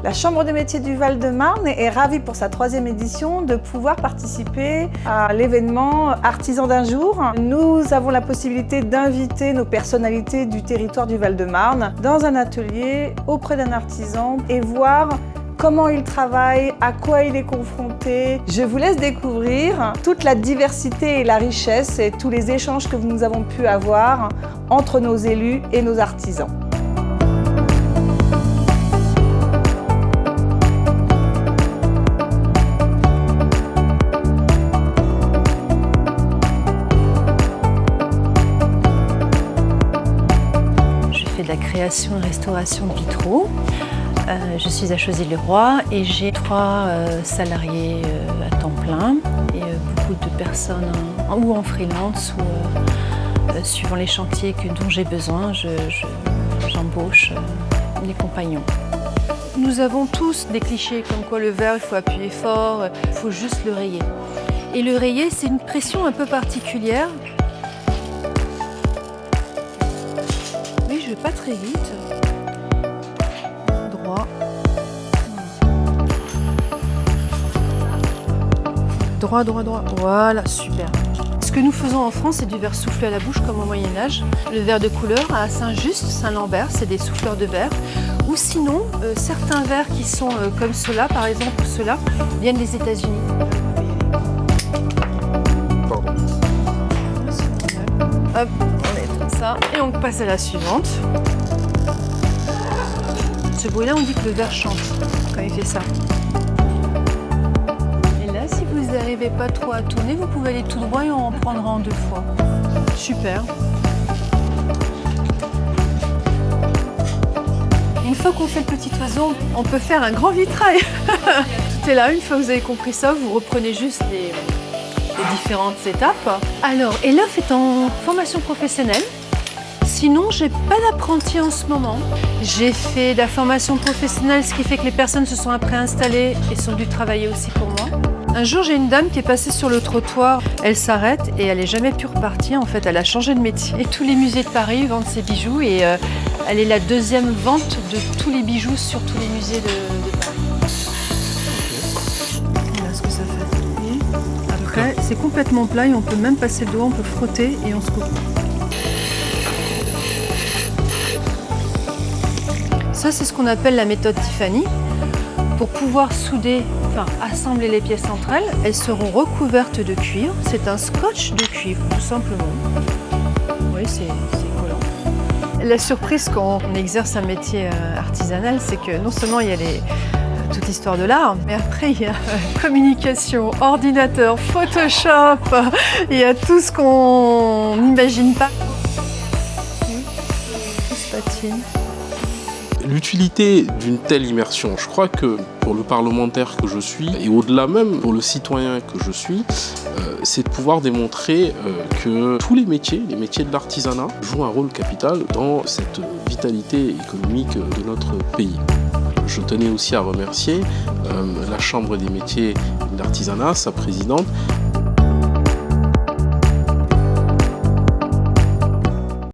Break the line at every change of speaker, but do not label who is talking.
La Chambre des métiers du Val-de-Marne est ravie pour sa 3e édition de pouvoir participer à l'événement Artisans d'un jour. Nous avons la possibilité d'inviter nos personnalités du territoire du Val-de-Marne dans un atelier auprès d'un artisan et voir comment il travaille, à quoi il est confronté. Je vous laisse découvrir toute la diversité et la richesse et tous les échanges que nous avons pu avoir entre nos élus et nos artisans.
De la création et restauration de vitraux. Je suis à Choisy-le-Roi et j'ai 3 salariés à temps plein et beaucoup de personnes ou en freelance ou suivant les chantiers dont j'ai besoin, j'embauche les compagnons. Nous avons tous des clichés comme quoi le verre il faut appuyer fort, il faut juste le rayer. Et le rayer c'est une pression un peu particulière. Oui, je vais pas très vite. Droit. Droit, droit, droit. Voilà, super. Ce que nous faisons en France, c'est du verre soufflé à la bouche comme au Moyen-Âge. Le verre de couleur à Saint-Just, Saint-Lambert, c'est des souffleurs de verre. Ou sinon, certains verres qui sont comme ceux-là, par exemple, ceux-là, viennent des États-Unis.
Pardon.
Hop. Ça, et on passe à la suivante. Ce bruit-là, on dit que le verre chante quand il fait ça. Et là, si vous n'arrivez pas trop à tourner, vous pouvez aller tout droit et on en prendra en 2 fois. Super. Une fois qu'on fait le petit oiseau, on peut faire un grand vitrail. Tout est là. Une fois que vous avez compris ça, vous reprenez juste les différentes étapes. Alors, Elof est en formation professionnelle. Sinon, j'ai pas d'apprenti en ce moment. J'ai fait de la formation professionnelle, ce qui fait que les personnes se sont après installées et sont venues travailler aussi pour moi. Un jour, j'ai une dame qui est passée sur le trottoir. Elle s'arrête et elle n'est jamais pu repartir. En fait, elle a changé de métier. Et tous les musées de Paris vendent ses bijoux et elle est la 2e vente de tous les bijoux sur tous les musées de Paris. Voilà ce que ça fait. Après, c'est complètement plat et on peut même passer le doigt, on peut frotter et on se coupe. Ça, c'est ce qu'on appelle la méthode Tiffany. Pour pouvoir souder, assembler les pièces entre elles, elles seront recouvertes de cuivre. C'est un scotch de cuivre, tout simplement. Oui, c'est collant. La surprise quand on exerce un métier artisanal, c'est que non seulement il y a toute l'histoire de l'art, mais après il y a communication, ordinateur, Photoshop, il y a tout ce qu'on n'imagine pas. Tout se patine.
L'utilité d'une telle immersion, je crois que pour le parlementaire que je suis, et au-delà même pour le citoyen que je suis, c'est de pouvoir démontrer que tous les métiers de l'artisanat, jouent un rôle capital dans cette vitalité économique de notre pays. Je tenais aussi à remercier la Chambre des métiers de l'artisanat, sa présidente,